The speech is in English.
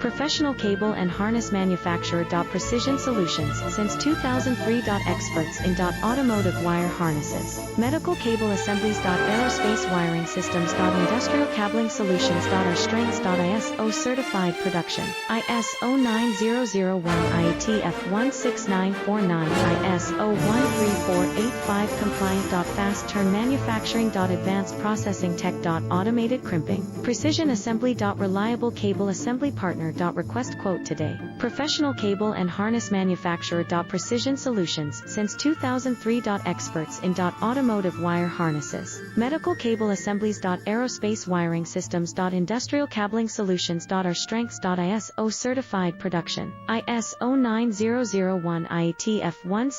Professional cable and harness manufacturer. Precision Solutions since 2003. Experts in automotive wire harnesses, medical cable assemblies. Aerospace wiring systems. Industrial cabling solutions. Our strengths. ISO certified production. ISO 9001 IATF 16949 ISO 13485 compliant. Fast turn manufacturing. Advanced processing tech. Automated crimping. Precision assembly. Reliable cable assembly partner. Request quote today. Professional cable and harness manufacturer. Precision Solutions since 2003. Experts in automotive wire harnesses, medical cable assemblies. Aerospace wiring systems. Industrial cabling solutions. Our strengths. ISO certified production. ISO 9001 IATF 16949